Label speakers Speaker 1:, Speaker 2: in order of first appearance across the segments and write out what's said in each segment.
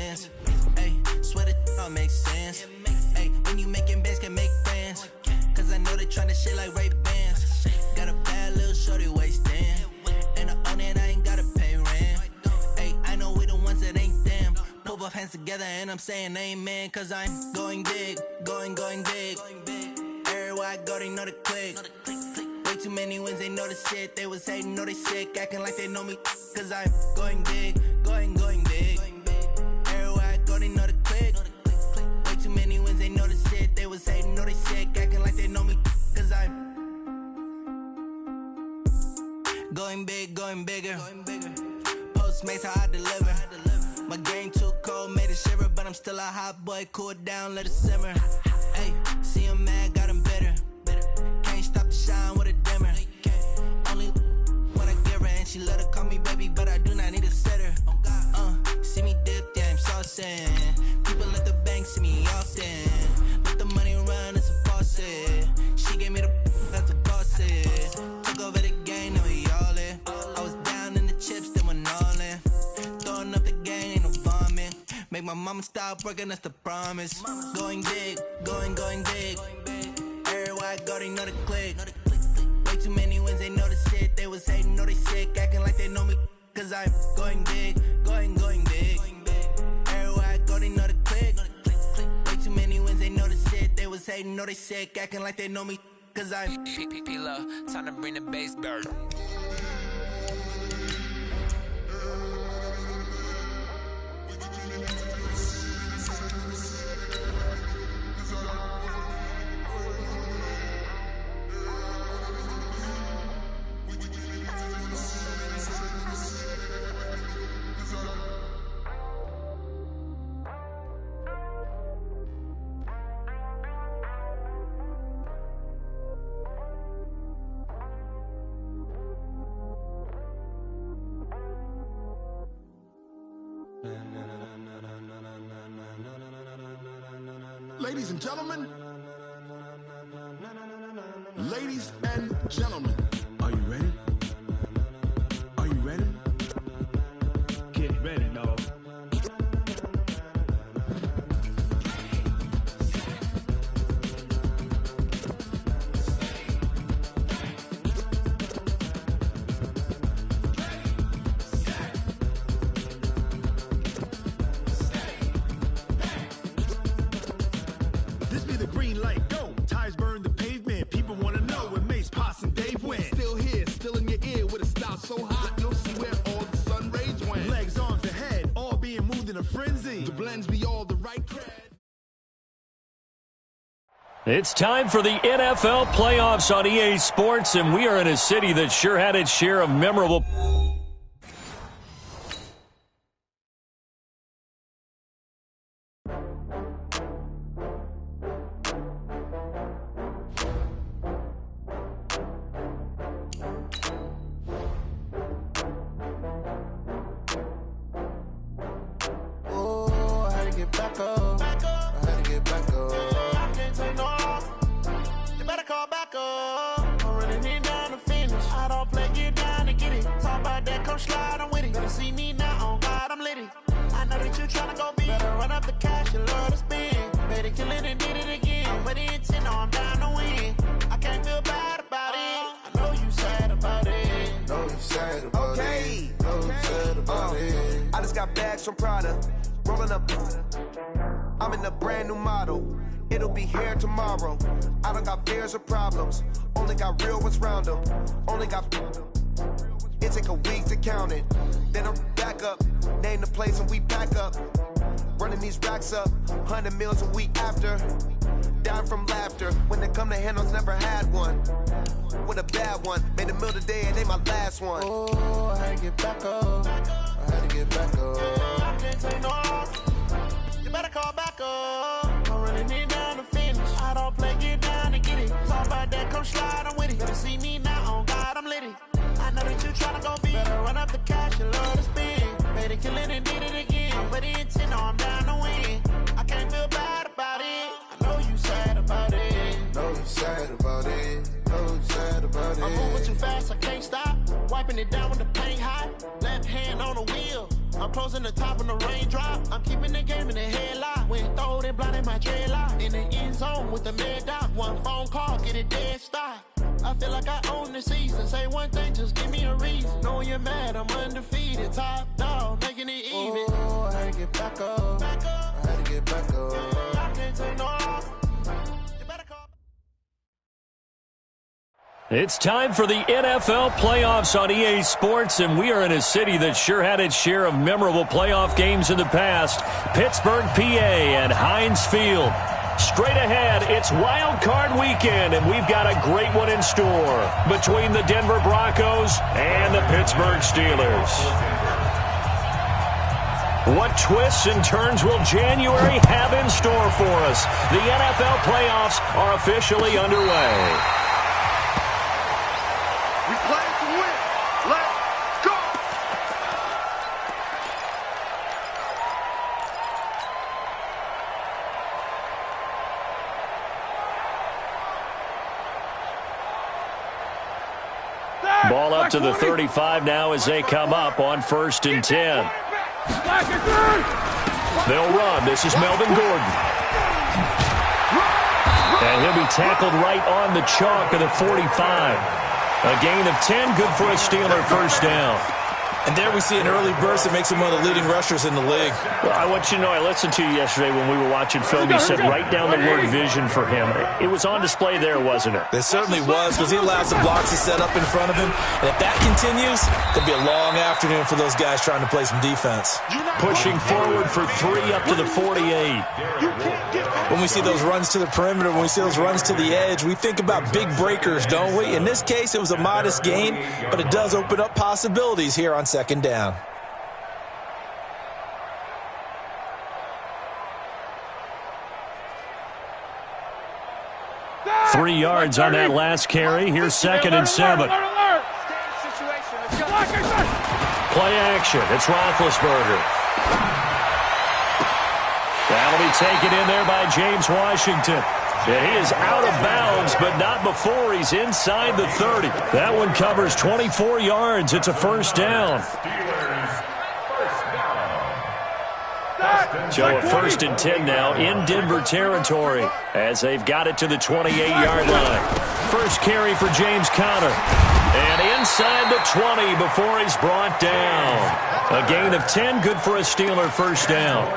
Speaker 1: sense. Hey, swear it all makes sense. Hey, when you making bands, can make friends. Cause I know they tryna shit like Ray-Bans. Got a bad little shorty wasting. And I own it, I ain't gotta pay rent. Hey, I know we the ones that ain't them. Pull both hands together and I'm saying amen. Cause I'm going big, going big. Everywhere I go, they know the click. Way too many wins, they know the shit. They was hating, know they sick, acting like they know me. Cause I'm going big, going big. Everywhere I go, they know the click. Way too many wins, they know the shit. They was hating, know they sick, acting like they know me. Cause I'm going big, going bigger. Postmates, how I deliver. My game too cold, made it shiver. But I'm still a hot boy, cool it down, let it simmer. Hey, see him mad, got him bitter. Can't stop the shine with a dimmer. Only when I give her, and she let her call me baby, but I do not need a sitter. See me dip, yeah, I'm saucing. People at the bank see me often. Let the money run, it's a faucet. She gave me the that's a gossip. Took over the game, now we all in. I was down in the chips, then went all in. Throwing up the game, ain't no vomit. Make my mama stop working, that's the promise. Going big, going big. Everywhere I go, they know the click. Way too many wins, they know the shit. They was hating, know they sick, acting like they know me. Cause I'm going big, going big. Everywhere I go, they know the click. Way too many wins, they know the shit. They was hating, know they sick, acting like they know me. Cause I'm P-P-P-Love, time to bring the bass bird.
Speaker 2: Ladies and gentlemen, ladies and gentlemen, are you ready? Are you ready? Get ready, dog. So hot, you'll see where all the sun rays went. Legs, arms, ahead, all being moved in a frenzy. The blends be all the right cred.
Speaker 3: It's time for the NFL playoffs on EA Sports, and we are in a city that sure had its share of memorable.
Speaker 4: From Prada, rolling up. I'm in a brand new model. It'll be here tomorrow. I don't got fears or problems. Only got real ones round them. Only got. It take a week to count it. Then I'm back up. Name the place and we pack up. Running these racks up. 100 meals a week after. Down from laughter. When they come to handles, never had one. With a bad one. Made a meal today and they my last one.
Speaker 5: Oh, I had to get back up. I had to get back up.
Speaker 6: I can't take no loss. You better call back up. I'm running it down to finish. I don't play, get down and get it. Talk about that, come slide, I'm with it. Better see me now, on God, I'm litty. I know that you tryna go big. Better run up the cash, you love to spend. Better kill it and did it again. I'm with the intent, no, I'm down to win. I can't feel bad about it. I know you sad about it.
Speaker 5: Know you sad about it. Know you sad about it.
Speaker 6: I'm moving too fast, I can't stop. Wiping it down with the paint hot. Left hand on the wheel. I'm closing the top of the raindrop. I'm keeping the game in the headlock. When throwed and blinded my dreadlock. In the end zone with the mad dot. One phone call, get it dead stop. I feel like I own the season. Say one thing, just give me a reason. Knowing you're mad, I'm undefeated. Top dog, making it even.
Speaker 5: Oh, I had to get back up. I had to get back up.
Speaker 6: I can't take no loss. You better call.
Speaker 3: It's time for the NFL playoffs on EA Sports, and we are in a city that sure had its share of memorable playoff games in the past. Pittsburgh, PA, and Heinz Field. Straight ahead, it's Wild Card Weekend, and we've got a great one in store between the Denver Broncos and the Pittsburgh Steelers. What twists and turns will January have in store for us? The NFL playoffs are officially underway.
Speaker 2: We play to win. Let's go.
Speaker 3: Ball up to the 35 now as they come up on 1st and 10. They'll run. This is Melvin Gordon. And he'll be tackled right on the chalk of the 45. A gain of 10, good for a Steeler first down.
Speaker 7: And there we see an early burst that makes him one of the leading rushers in the league.
Speaker 3: Well, I want you to know, I listened to you yesterday when we were watching film. You said write down the word vision for him. It was on display there, wasn't it?
Speaker 7: It certainly was, because he allows the blocks to set up in front of him. And if that continues, it'll be a long afternoon for those guys trying to play some defense.
Speaker 3: Pushing forward for 3 up to the 48.
Speaker 7: When we see those runs to the perimeter, when we see those runs to the edge, we think about big breakers, don't we? In this case, it was a modest gain, but it does open up possibilities here on 2nd down.
Speaker 3: Three yards on that last carry. Here's 2nd and 7. Play action. It's Roethlisberger. That'll be taken in there by James Washington. And he is out of bounds, but not before he's inside the 30. That one covers 24 yards. It's a first down. So a 1st and 10 now in Denver territory as they've got it to the 28-yard line. First carry for James Conner. And inside the 20 before he's brought down. A gain of 10, good for a Steeler first down.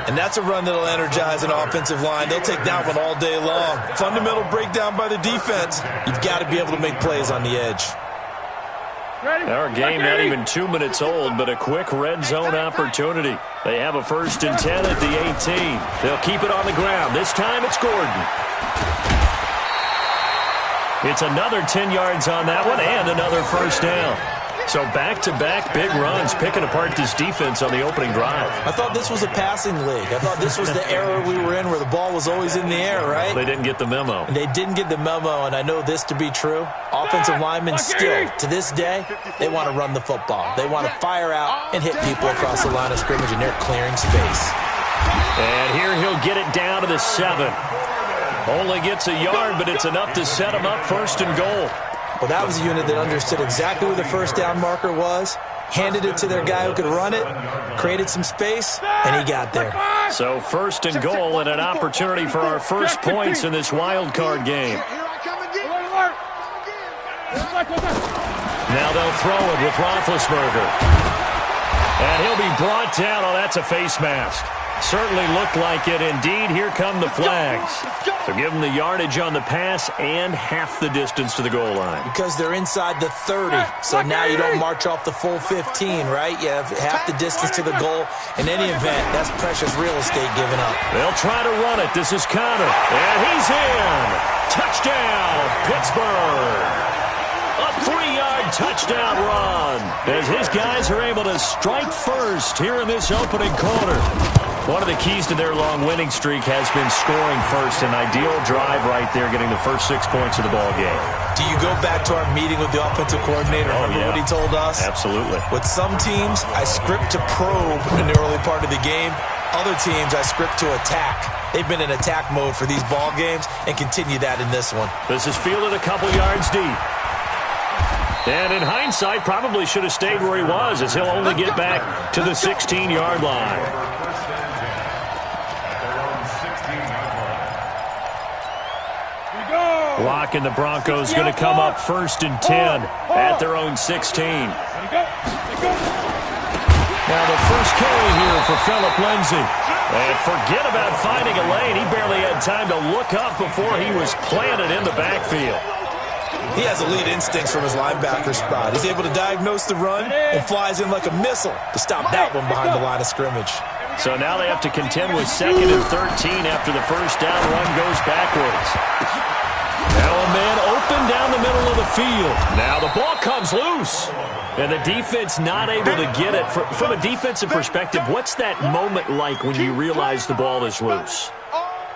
Speaker 7: And that's a run that'll energize an offensive line. They'll take that one all day long. Fundamental breakdown by the defense. You've got to be able to make plays on the edge.
Speaker 3: Our game not even 2 minutes old, but a quick red zone opportunity. They have a 1st and 10 at the 18. They'll keep it on the ground. This time it's Gordon. It's another 10 yards on that one and another first down. So back-to-back big runs, picking apart this defense on the opening drive.
Speaker 7: I thought this was a passing league. I thought this was the era we were in where the ball was always in the air, right?
Speaker 3: They didn't get the memo.
Speaker 7: They didn't get the memo, and I know this to be true. Offensive linemen still, to this day, they want to run the football. They want to fire out and hit people across the line of scrimmage, and they're clearing space.
Speaker 3: And here he'll get it down to the 7. Only gets a yard, but it's enough to set him up 1st and goal.
Speaker 7: Well, that was a unit that understood exactly where the first down marker was, handed it to their guy who could run it, created some space, and he got there.
Speaker 3: So 1st and goal and an opportunity for our first points in this wild card game. Now they'll throw it with Roethlisberger. And he'll be brought down. Oh, that's a face mask. Certainly looked like it. Indeed, here come the flags. So give them the yardage on the pass and half the distance to the goal line.
Speaker 7: Because they're inside the 30, so now you don't march off the full 15, right? You have half the distance to the goal. In any event, that's precious real estate given up.
Speaker 3: They'll try to run it. This is Conner. And he's in. Touchdown, Pittsburgh. A 3-yard touchdown run as his guys are able to strike first here in this opening quarter. One of the keys to their long winning streak has been scoring first. An ideal drive right there, getting the first 6 points of the ball game.
Speaker 7: Do you go back to our meeting with the offensive coordinator? Remember what he told us?
Speaker 3: Absolutely.
Speaker 7: With some teams, I script to probe in the early part of the game. Other teams, I script to attack. They've been in attack mode for these ball games and continue that in this one.
Speaker 3: This is fielded a couple yards deep. And in hindsight, probably should have stayed where he was, as he'll only get back to the 16-yard line. Locke and the Broncos going to come up 1st and 10 at their own 16. Now the first carry here for Phillip Lindsay. And forget about finding a lane. He barely had time to look up before he was planted in the backfield.
Speaker 7: He has elite instincts from his linebacker spot. He's able to diagnose the run and flies in like a missile to stop that one behind the line of scrimmage.
Speaker 3: So now they have to contend with 2nd and 13 after the first down run goes backwards. Now a man open down the middle of the field. Now the ball comes loose. And the defense not able to get it. From a defensive perspective, what's that moment like when you realize the ball is loose?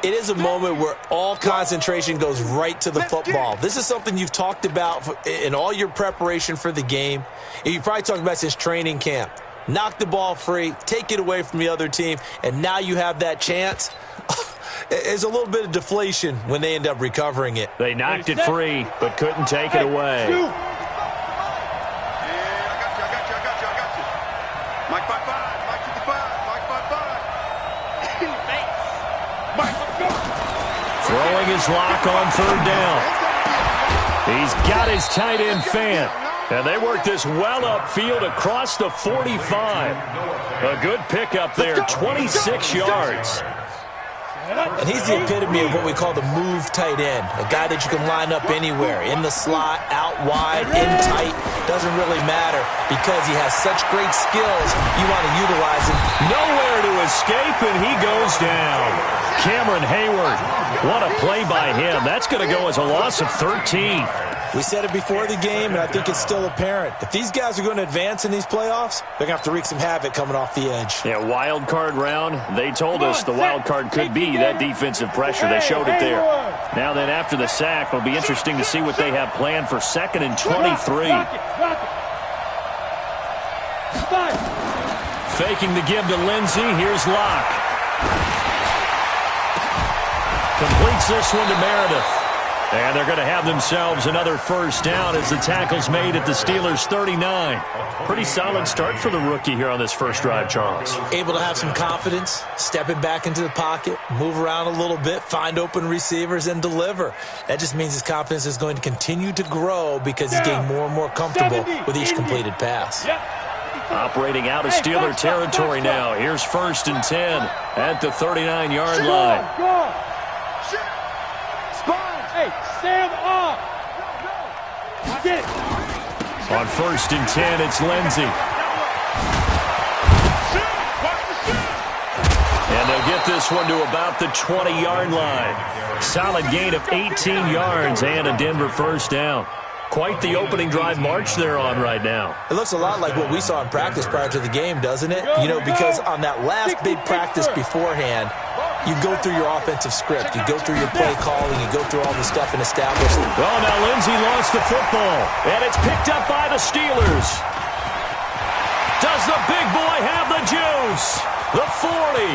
Speaker 7: It is a moment where all concentration goes right to the football. This is something you've talked about in all your preparation for the game. And you probably talked about since training camp. Knock the ball free, take it away from the other team, and now you have that chance. There's a little bit of deflation when they end up recovering it.
Speaker 3: They knocked it free, but couldn't take it away. Throwing his Locke on 3rd down. He's got his tight end Fant. And they work this well upfield across the 45. A good pickup there, 26 yards.
Speaker 7: And he's the epitome of what we call the move tight end. A guy that you can line up anywhere, in the slot, out wide, in tight. Doesn't really matter because he has such great skills. You want to utilize him.
Speaker 3: Nowhere to escape, and he goes down. Cameron Hayward, what a play by him. That's going to go as a loss of 13.
Speaker 7: We said it before the game, and I think it's still apparent. If these guys are going to advance in these playoffs, they're going to have to wreak some havoc coming off the edge.
Speaker 3: Yeah, wild card round. They told us the wild card could be that defensive pressure. They showed it there. Now then, after the sack, it'll be interesting to see what they have planned for 2nd and 23. Faking the give to Lindsay. Here's Locke. Completes this one to Meredith. And they're going to have themselves another first down as the tackle's made at the Steelers' 39. Pretty solid start for the rookie here on this first drive, Charles.
Speaker 7: Able to have some confidence, stepping back into the pocket, move around a little bit, find open receivers, and deliver. That just means his confidence is going to continue to grow because he's getting more and more comfortable with each completed pass.
Speaker 3: Operating out of Steeler territory now. Here's 1st and 10 at the 39-yard line.
Speaker 8: Stand up.
Speaker 3: On 1st and 10, it's Lindsay. And they'll get this one to about the 20-yard line. Solid gain of 18 yards and a Denver first down. Quite the opening drive march they're on right now.
Speaker 7: It looks a lot like what we saw in practice prior to the game, doesn't it? You know, because on that last big practice beforehand, you go through your offensive script. You go through your play calling. You go through all the stuff and establish.
Speaker 3: Well, now Lindsay lost the football, and it's picked up by the Steelers. Does the big boy have the juice? The 40,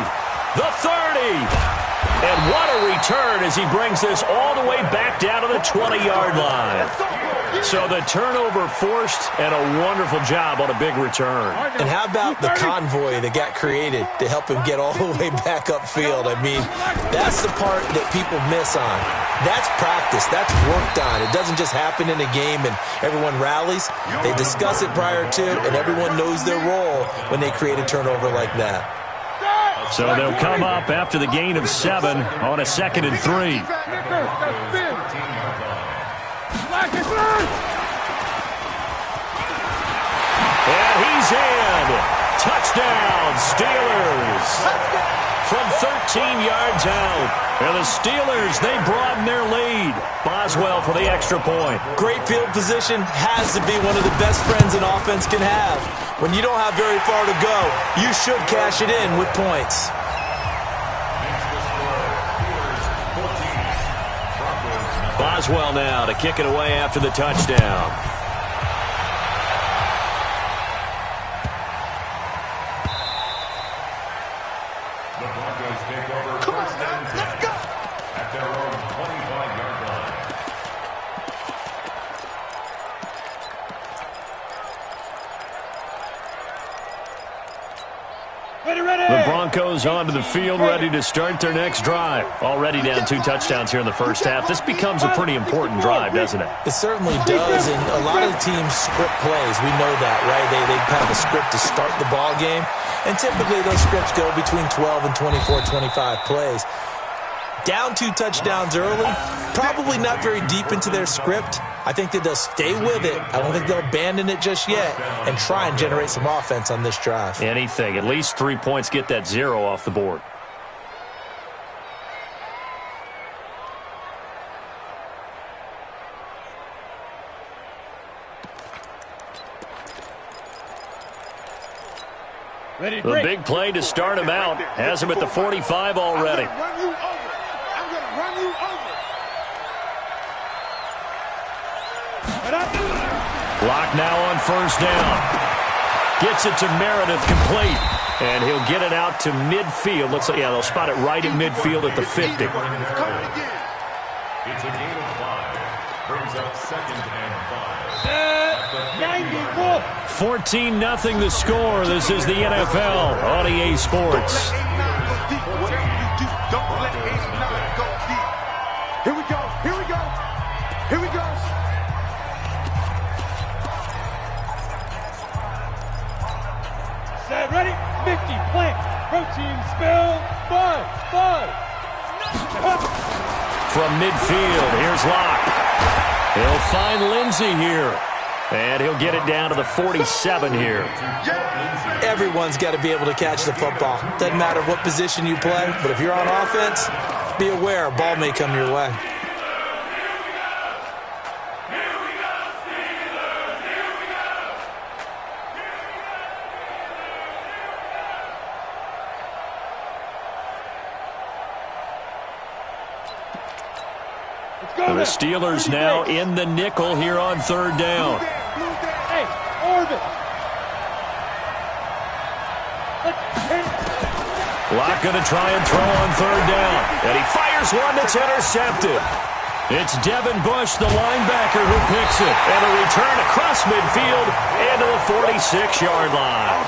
Speaker 3: the 30. And what a return as he brings this all the way back down to the 20-yard line. So the turnover forced and a wonderful job on a big return.
Speaker 7: And how about the convoy that got created to help him get all the way back upfield? I mean, that's the part that people miss on. That's practice. That's worked on. It doesn't just happen in a game and everyone rallies. They discuss it prior to, and everyone knows their role when they create a turnover like that.
Speaker 3: So they'll come up after the gain of 7 on a 2nd and 3. And he's in. Touchdown, Steelers. From 13 yards out. And the Steelers, they broaden their lead. Boswell for the extra point.
Speaker 7: Great field position has to be one of the best friends an offense can have. When you don't have very far to go, you should cash it in with points.
Speaker 3: Boswell now to kick it away after the touchdown.
Speaker 8: The Broncos take over first and 10 at their own 25-yard line.
Speaker 3: The Broncos onto the field, ready to start their next drive. Already down 2 touchdowns here in the first half. This becomes a pretty important drive, doesn't it?
Speaker 7: It certainly does, and a lot of the teams script plays. We know that, right? They have a script to start the ball game, and typically those scripts go between 12 and 24, 25 plays. Down 2 touchdowns early, probably not very deep into their script. I think that they'll stay with it. I don't think they'll abandon it just yet and try and generate some offense on this drive.
Speaker 3: Anything. At least 3 points, get that 0 off the board. The big play to start him out has him at the 45 already. Lock now on first down. Gets it to Meredith, complete. And he'll get it out to midfield. Looks like, yeah, they'll spot it right at midfield at the 50.
Speaker 8: It's a gain of 5. Brings up 2nd and 5.
Speaker 3: 14-0 the score. This is the NFL on EA Sports.
Speaker 6: Don't let 89 go deep. Here we go. Here we go. Here we go.
Speaker 9: Set, ready, 50, plant, protein, spill, 5.
Speaker 3: From midfield, here's Locke. He'll find Lindsey here. And he'll get it down to the 47 here.
Speaker 7: Everyone's got to be able to catch the football. Doesn't matter what position you play, but if you're on offense, be aware a ball may come your way.
Speaker 3: The Steelers now in the nickel here on third down.
Speaker 9: Hey, orbit.
Speaker 3: Locke going to try and throw on third down. And he fires one that's intercepted. It's Devin Bush, the linebacker, who picks it. And a return across midfield into the 46-yard line.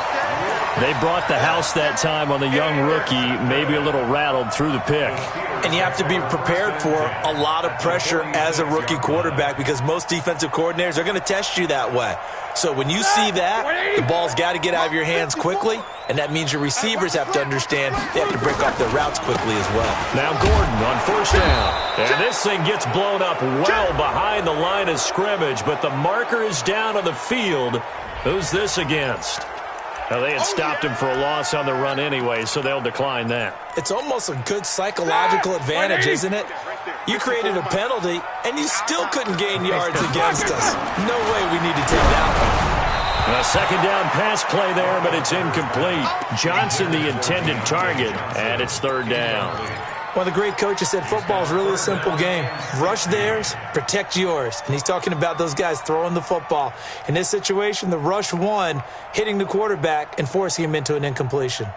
Speaker 3: They brought the house that time on the young rookie, maybe a little rattled through the pick.
Speaker 7: And you have to be prepared for a lot of pressure as a rookie quarterback because most defensive coordinators are going to test you that way. So when you see that, the ball's got to get out of your hands quickly, and that means your receivers have to understand they have to break off their routes quickly as well.
Speaker 3: Now Gordon on first down. And this thing gets blown up well behind the line of scrimmage, but the marker is down on the field. Who's this against? Now, they had stopped him for a loss on the run anyway, so they'll decline that.
Speaker 7: It's almost a good psychological advantage, isn't it? You created a penalty, and you still couldn't gain yards against us. No way we need to take that one.
Speaker 3: A second down pass play there, but it's incomplete. Johnson the intended target, and it's third down.
Speaker 7: One of the great coaches said football is really a simple game. Rush theirs, protect yours. And he's talking about those guys throwing the football. In this situation, the rush won, hitting the quarterback and forcing him into an incompletion.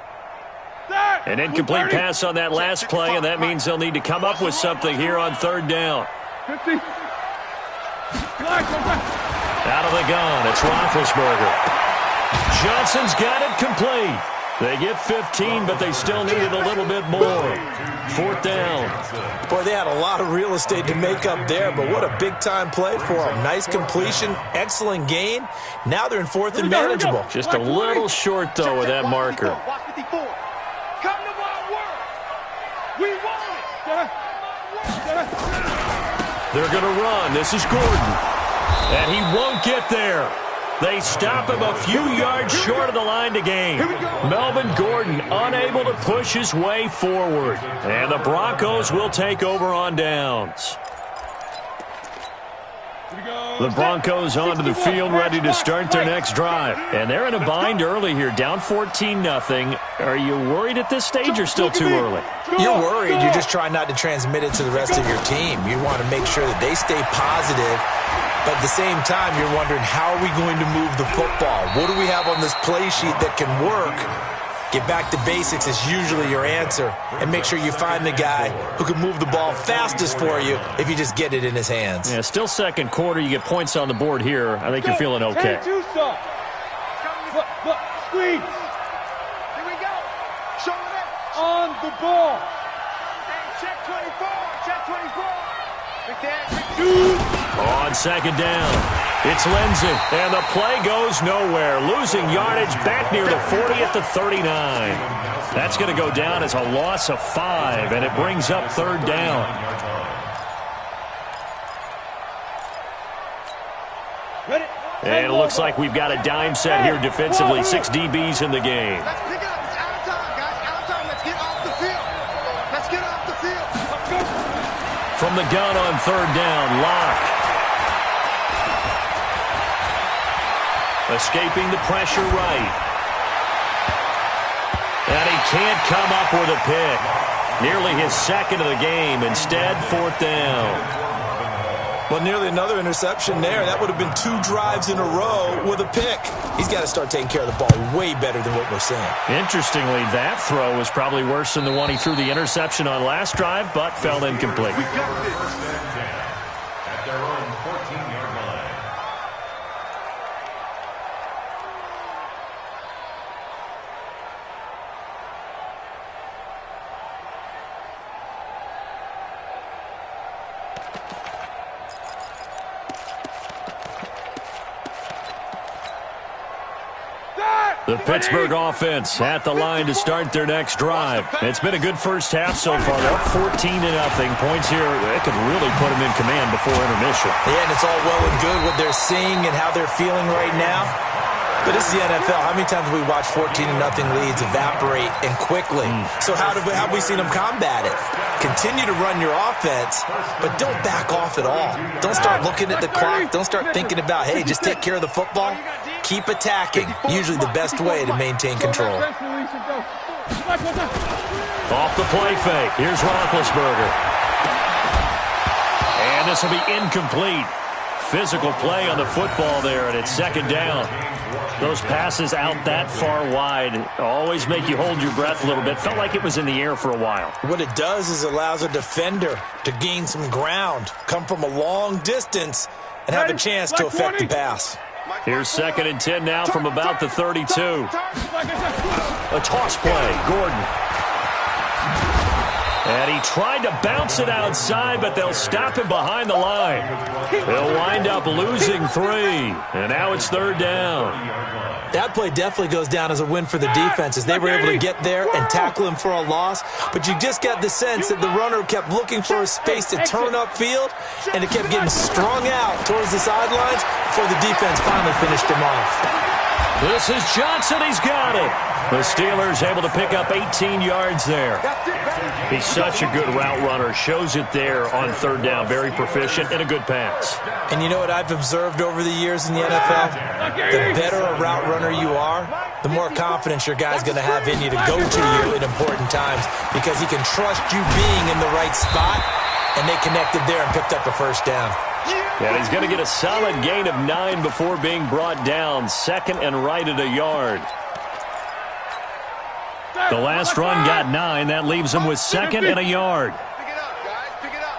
Speaker 3: An incomplete pass on that last play, and that means they'll need to come up with something here on third down.
Speaker 9: 50.
Speaker 3: Out of the gun, it's Roethlisberger. Johnson's got it complete. They get 15, but they still needed a little bit more. Fourth down.
Speaker 7: Boy, they had a lot of real estate to make up there, but what a big-time play for them. Nice completion, excellent gain. Now they're in fourth and manageable.
Speaker 3: Just a little short, though, with that marker. They're going to run. This is Gordon. And he won't get there. They stop him a few yards short of the line to gain. Melvin Gordon unable to push his way forward. And the Broncos will take over on downs. The Broncos onto the field ready to start their next drive. And they're in a bind early here, down 14-0. Are you worried at this stage or still too early?
Speaker 7: You're worried. You're just trying not to transmit it to the rest of your team. You want to make sure that they stay positive. But at the same time, you're wondering, how are we going to move the football? What do we have on this play sheet that can work? Get back to basics is usually your answer. And make sure you find the guy who can move the ball fastest for you if you just get it in his hands.
Speaker 3: Yeah, still second quarter. You get points on the board here. I think you're feeling okay.
Speaker 9: Squeeze. Here we go. the ball.
Speaker 6: Check 24. Check 24.
Speaker 3: On second down, it's Lindsay, and the play goes nowhere, losing yardage back near the 40 at the 39. That's going to go down as a loss of 5, and it brings up third down. And it looks like we've got a dime set here defensively. 6 DBs in the game.
Speaker 6: Let's pick it up. It's out of time, guys. Out of time. Let's get off the field. Let's get off the field. Let's go.
Speaker 3: From the gun on third down, Locke. Escaping the pressure right. And he can't come up with a pick. Nearly his second of the game. Instead, fourth down.
Speaker 7: Well, nearly another interception there. That would have been 2 drives in a row with a pick. He's got to start taking care of the ball way better than what we're seeing.
Speaker 3: Interestingly, that throw was probably worse than the one he threw the interception on last drive, but fell incomplete.
Speaker 8: We got this. At their own 14-yard line.
Speaker 3: The Pittsburgh offense at the line to start their next drive. It's been a good first half so far. They're up 14-0. Points here, they could really put them in command before intermission.
Speaker 7: Yeah, and it's all well and good what they're seeing and how they're feeling right now. But this is the NFL. How many times have we watched 14-0 leads evaporate and quickly? So how have we seen them combat it? Continue to run your offense, but don't back off at all. Don't start looking at the clock. Don't start thinking about, hey, just take care of the football. Keep attacking. Usually the best way to maintain control.
Speaker 3: Off the play fake. Here's Roethlisberger. And this will be incomplete. Physical play on the football there, and it's second down. Those passes out that far wide always make you hold your breath a little bit. Felt like it was in the air for a while.
Speaker 7: What it does is allows a defender to gain some ground, come from a long distance, and have a chance to affect the pass.
Speaker 3: Here's second and 10 now from about the 32. A toss play, Gordon. And he tried to bounce it outside, but they'll stop him behind the line. They'll wind up losing 3, and now it's third down.
Speaker 7: That play definitely goes down as a win for the defense as they were able to get there and tackle him for a loss. But you just got the sense that the runner kept looking for a space to turn upfield, and it kept getting strung out towards the sidelines before the defense finally finished him off.
Speaker 3: This is Johnson. He's got it. The Steelers able to pick up 18 yards there. He's such a good route runner. Shows it there on third down. Very proficient and a good pass.
Speaker 7: And you know what I've observed over the years in the NFL? The better a route runner you are, the more confidence your guy's going to have in you to go to you in important times because he can trust you being in the right spot, and they connected there and picked up a first down.
Speaker 3: And he's going to get a solid gain of 9 before being brought down. Second and right at a yard. The last run got 9. That leaves him with second and a yard.
Speaker 6: Pick it up, guys. Pick it up.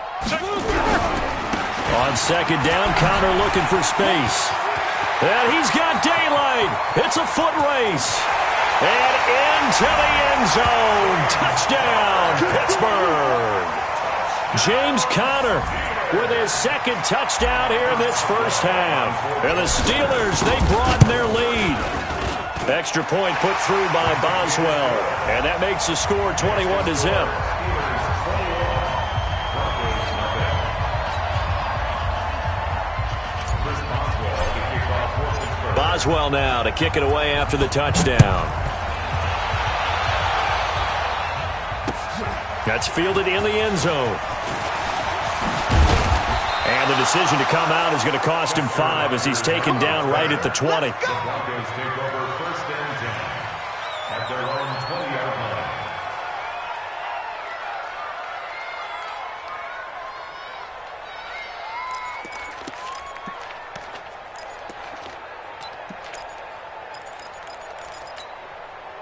Speaker 3: On second down, Connor looking for space. And he's got daylight. It's a foot race. And into the end zone. Touchdown, Pittsburgh. James Conner with his second touchdown here in this first half. And the Steelers, they broaden their lead. Extra point put through by Boswell. And that makes the score 21-0. Boswell now to kick it away after the touchdown. That's fielded in the end zone. And the decision to come out is going to cost him 5 as he's taken down right at the 20.
Speaker 8: The Broncos take over first and 10 at their own 20-yard line.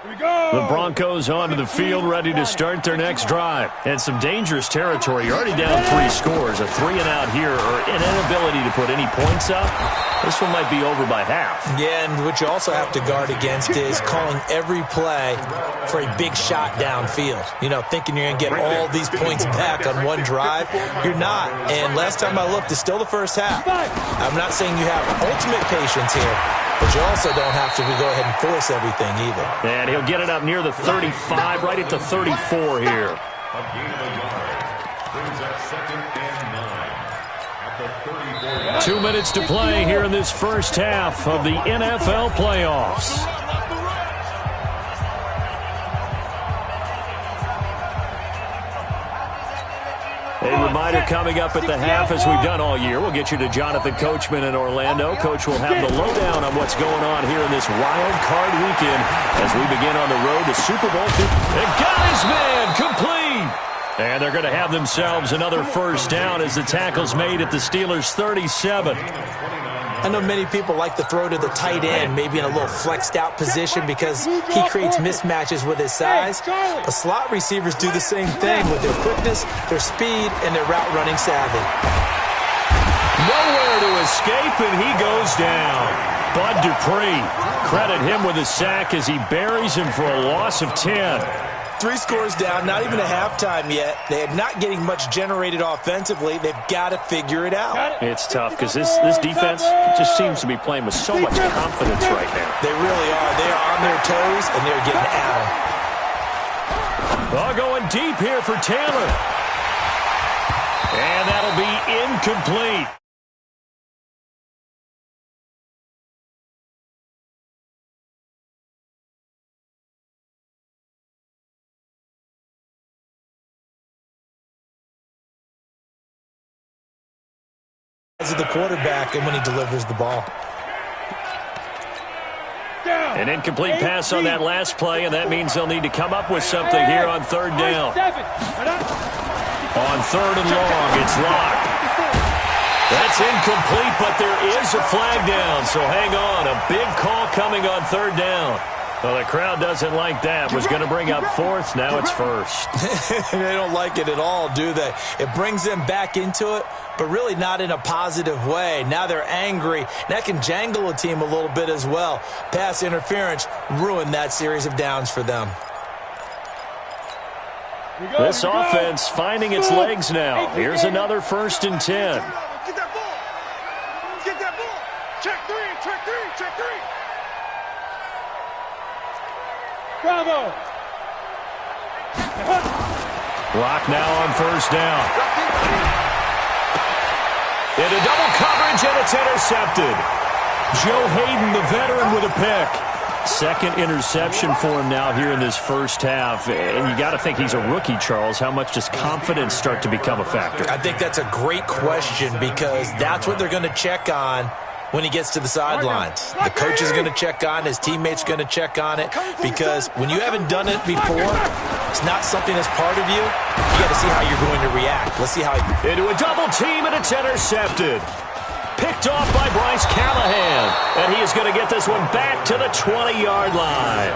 Speaker 3: The Broncos onto the field, ready to start their next drive. And some dangerous territory. You're already down 3 scores. A 3-and-out here, or an inability to put any points up. This one might be over by half.
Speaker 7: Yeah, and what you also have to guard against is calling every play for a big shot downfield. You know, thinking you're going to get all these points back on one drive. You're not. And last time I looked, it's still the first half. I'm not saying you have ultimate patience here, but you also don't have to go ahead and force everything either.
Speaker 3: And he'll get it up near the 35, right at the 34 here.
Speaker 8: A gain of a yard. Brings up 2nd and 9 at the 34.
Speaker 3: 2 minutes to play here in this first half of the NFL playoffs. A reminder coming up at the half, as we've done all year. We'll get you to Jonathan Coachman in Orlando. Coach will have the lowdown on what's going on here in this wild card weekend as we begin on the road to Super Bowl. And got his man complete. And they're going to have themselves another first down as the tackle's made at the Steelers' 37.
Speaker 7: I know many people like to throw to the tight end, maybe in a little flexed out position because he creates mismatches with his size. But slot receivers do the same thing with their quickness, their speed, and their route running savvy.
Speaker 3: Nowhere to escape, and he goes down. Bud Dupree, credit him with a sack as he buries him for a loss of 10.
Speaker 7: 3 scores down, not even a halftime yet. They are not getting much generated offensively. They've got to figure it out.
Speaker 3: It's tough because this defense just seems to be playing with so much confidence right now.
Speaker 7: They really are. They are on their toes, and they're getting at them.
Speaker 3: Oh, going deep here for Taylor. And that'll be incomplete.
Speaker 7: Of the quarterback and when he delivers the ball.
Speaker 3: An incomplete pass on that last play, and that means they'll need to come up with something here on 3rd down. On 3rd and long, it's locked. That's incomplete, but there is a flag down, so hang on. A big call coming on 3rd down. Well, the crowd doesn't like that. Was going to bring up 4th. Now it's 1st.
Speaker 7: They don't like it at all, do they? It brings them back into it, but really not in a positive way. Now they're angry. That can jangle a team a little bit as well. Pass interference ruined that series of downs for them.
Speaker 3: This offense finding its legs now. Here's another 1st and 10.
Speaker 6: Get that ball. Get that ball. Check 3, check 3, check 3.
Speaker 9: Bravo.
Speaker 3: Clock now on 1st down. Into double coverage, and it's intercepted. Joe Hayden, the veteran, with a pick. 2nd interception for him now here in this first half. And you got to think he's a rookie, Charles. How much does confidence start to become a factor?
Speaker 7: I think that's a great question because that's what they're going to check on when he gets to the sidelines. The coach is going to check on, his teammates going to check on it, because when you haven't done it before, it's not something that's part of you. You got to see how you're going to react. Let's see how
Speaker 3: into a double team, and it's intercepted. Picked off by Bryce Callahan, and he is going to get this one back to the 20-yard line.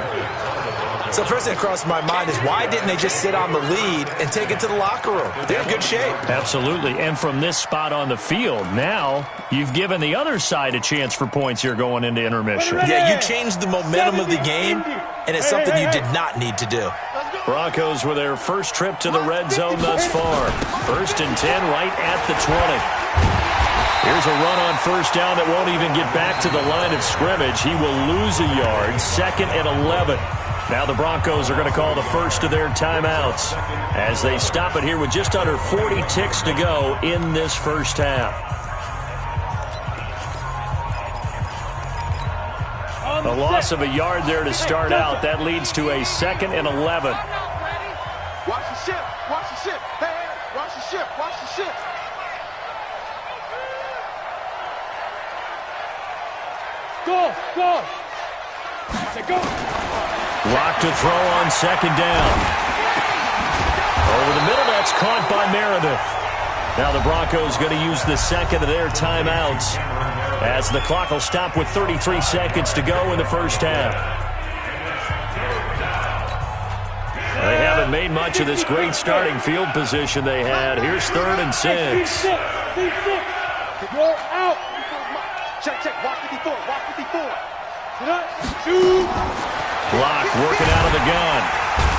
Speaker 7: So the first thing that crossed my mind is why didn't they just sit on the lead and take it to the locker room? They're in good shape.
Speaker 3: Absolutely. And from this spot on the field, now you've given the other side a chance for points here going into intermission.
Speaker 7: Yeah, you changed the momentum of the game, and it's something you did not need to do.
Speaker 3: Broncos with their first trip to the red zone thus far. 1st and 10 right at the 20. Here's a run on 1st down that won't even get back to the line of scrimmage. He will lose a yard. 2nd and 11. Now the Broncos are going to call the first of their timeouts as they stop it here with just under 40 ticks to go in this first half. A loss of a yard there to start out. That leads to a 2nd and 11.
Speaker 6: Watch the ship. Watch the ship. Hey, watch the ship. Watch the ship.
Speaker 9: Go, go. Go.
Speaker 3: Lock to throw on 2nd down. Over the middle, that's caught by Meredith. Now the Broncos going to use the 2nd of their timeouts as the clock will stop with 33 seconds to go in the first half. haven't made much of this great starting field position they had. Here's 3rd and 6.
Speaker 9: Go out.
Speaker 6: Check. Watch 54. Watch 54.
Speaker 9: Shoot.
Speaker 3: Block working out of the gun.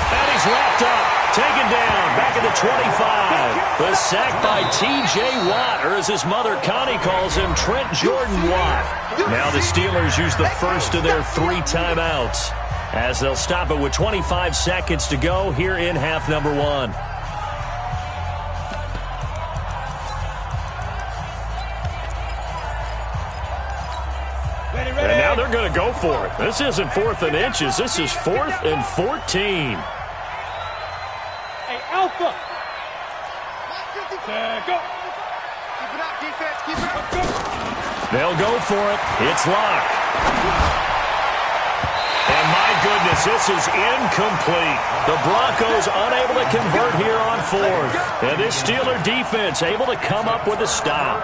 Speaker 3: And he's wrapped up. Taken down. Back at the 25. The sack by T.J. Watt, or as his mother Connie calls him, Trent Jordan Watt. Now the Steelers use the first of their 3 timeouts, as they'll stop it with 25 seconds to go here in half number 1. And now they're going to go for it. This isn't 4th and inches. This is 4th and 14.
Speaker 9: Hey, Alpha. Go.
Speaker 6: Keep it up, defense. Keep it up.
Speaker 3: They'll go for it. It's Locke. And my goodness, this is incomplete. The Broncos unable to convert here on 4th. And this Steeler defense able to come up with a stop.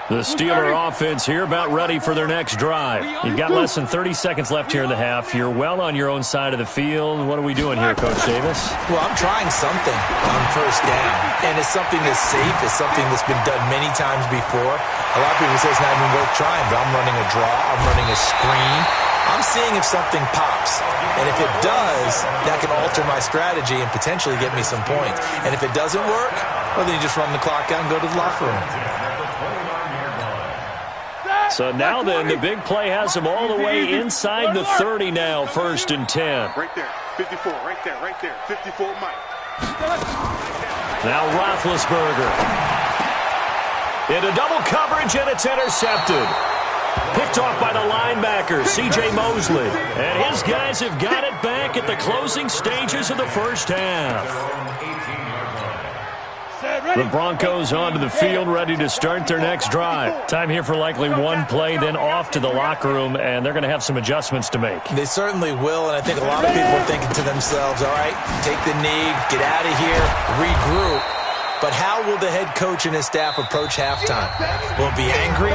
Speaker 3: The Steeler offense here about ready for their next drive. You've got less than 30 seconds left here in the half. You're well on your own side of the field. What are we doing here, Coach Davis?
Speaker 7: Well, I'm trying something on 1st down. And it's something that's safe. It's something that's been done many times before. A lot of people say it's not even worth trying, but I'm running a draw. I'm running a screen. I'm seeing if something pops. And if it does, that can alter my strategy and potentially get me some points. And if it doesn't work, well, then you just run the clock out and go to the locker room.
Speaker 3: So now then, the big play has him all the way inside the 30 now, 1st and 10.
Speaker 6: Right there, 54, right there, 54, Mike.
Speaker 3: Now Roethlisberger. Into double coverage, and it's intercepted. Picked off by the linebacker, C.J. Mosley. And his guys have got it back at the closing stages of the first half. The Broncos onto the field, ready to start their next drive. Time here for likely one play, then off to the locker room, and they're going to have some adjustments to make.
Speaker 7: They certainly will, and I think a lot of people are thinking to themselves, all right, take the knee, get out of here, regroup. But how will the head coach and his staff approach halftime? Will it be angry?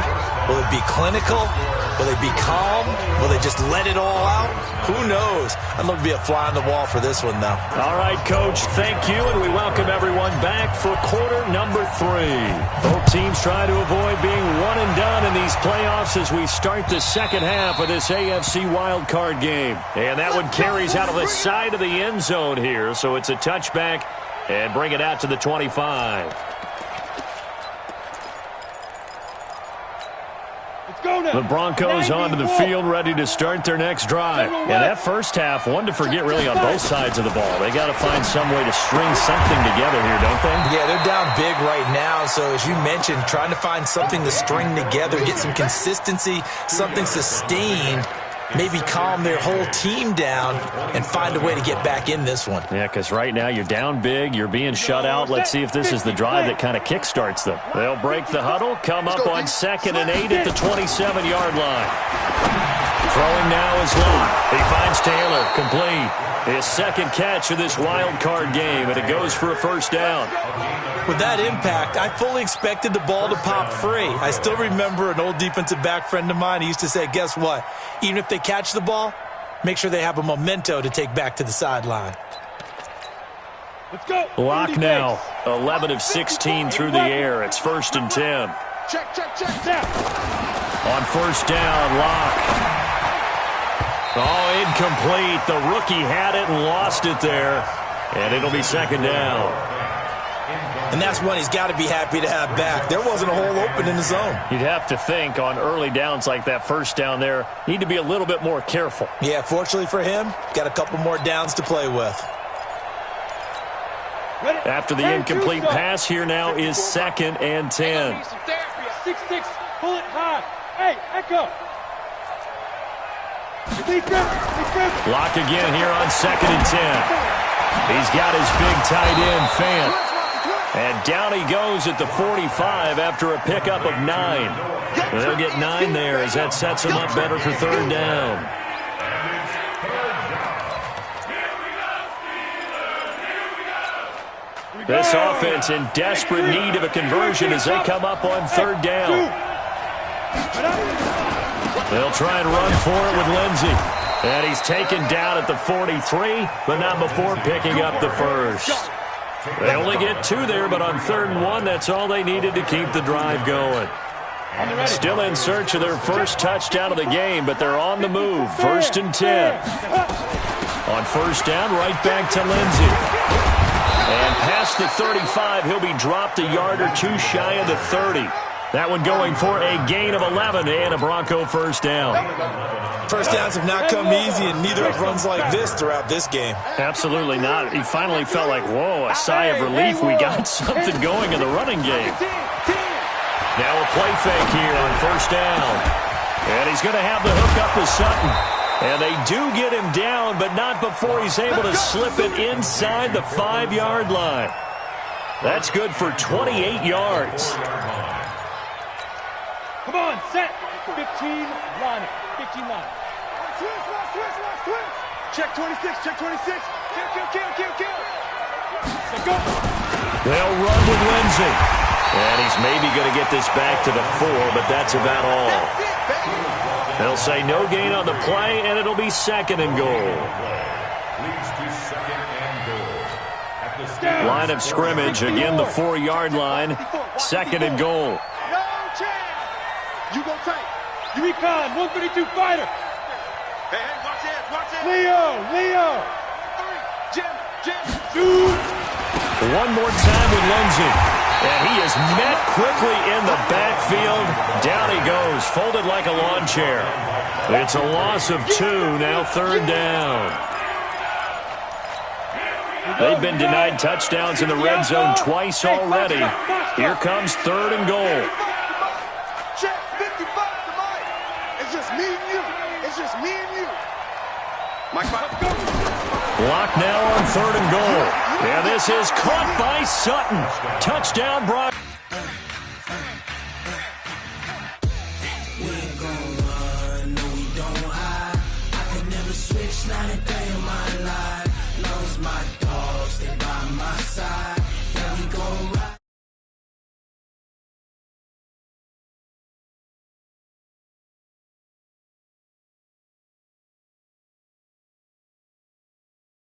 Speaker 7: Will it be clinical? Will they be calm? Will they just let it all out? Who knows? I'd love to be a fly on the wall for this one, though.
Speaker 3: All right, Coach, thank you, and we welcome everyone back for quarter number 3. Both teams try to avoid being one and done in these playoffs as we start the second half of this AFC wildcard game. And that one carries out of the side of the end zone here, so it's a touchback and bring it out to the 25. The Broncos onto the field, ready to start their next drive. And that first half, one to forget really on both sides of the ball. They got to find some way to string something together here, don't they?
Speaker 7: Yeah, they're down big right now. So as you mentioned, trying to find something to string together, get some consistency, something sustained, maybe calm their whole team down and find a way to get back in this one.
Speaker 3: Yeah, because right now you're down big, you're being shut out. Let's see if this is the drive that kind of kickstarts them. They'll break the huddle, come up on 2nd and 8 at the 27-yard line. Throwing now is Locke. He finds Taylor, complete. His second catch of this wild card game, and it goes for a first down.
Speaker 7: With that impact, I fully expected the ball to pop free. I still remember an old defensive back friend of mine. He used to say, guess what? Even if they catch the ball, make sure they have a memento to take back to the sideline.
Speaker 9: Let's go.
Speaker 3: Locke now, 11 of 16 through the air. It's 1st and 10.
Speaker 6: Check.
Speaker 3: On first down, Locke. Oh, incomplete. The rookie had it and lost it there. And it'll be 2nd down.
Speaker 7: And that's one he's got to be happy to have back. There wasn't a hole open in the zone.
Speaker 3: You'd have to think on early downs like that first down there, need to be a little bit more careful.
Speaker 7: Yeah, fortunately for him, got a couple more downs to play with.
Speaker 3: After the incomplete pass, here now is 2nd and 10.
Speaker 9: 6-6, pull it high. Hey, Echo.
Speaker 3: Locke again here on 2nd and 10. He's got his big tight end, Fant. And down he goes at the 45 after a pickup of 9. They'll get 9 there as that sets him up better for 3rd down. This offense in desperate need of a conversion as they come up on 3rd down. They'll try and run for it with Lindsey. And he's taken down at the 43, but not before picking up the first. They only get 2 there, but on 3rd and 1, that's all they needed to keep the drive going. Still in search of their first touchdown of the game, but they're on the move. 1st and 10. On 1st down, right back to Lindsey. And past the 35, he'll be dropped a yard or 2 shy of the 30. That one going for a gain of 11 and a Bronco 1st down.
Speaker 7: First downs have not come easy, and neither have runs like this throughout this game.
Speaker 3: Absolutely not. He finally felt like, whoa, a sigh of relief. We got something going in the running game. Now a play fake here on 1st down. And he's going to have the hook up to Sutton. And they do get him down, but not before he's able to slip it inside the 5-yard line. That's good for 28 yards.
Speaker 9: Come on, set. 15 line. 15 line. Switch. Check 26. Check 26. Kill. Let's go.
Speaker 3: They'll run with Lindsey. And he's maybe going to get this back to the 4, but that's about all. They'll say no gain on the play, and it'll be 2nd and goal. Line of scrimmage, again the 4-yard line. 2nd and goal.
Speaker 9: You go tight. You recon, 132 fighter.
Speaker 6: Hey, watch it.
Speaker 9: Leo.
Speaker 6: 3, Jim.
Speaker 9: Shoot.
Speaker 3: One more time with Lindsey. And he is met quickly in the backfield. Down he goes, folded like a lawn chair. It's a loss of 2, now 3rd down. They've been denied touchdowns in the red zone twice already. Here comes 3rd and goal.
Speaker 6: Check 55 to Mike. It's just me and you. Mike,
Speaker 3: Block now on 3rd and goal. And this is caught by Sutton. Touchdown, Brock.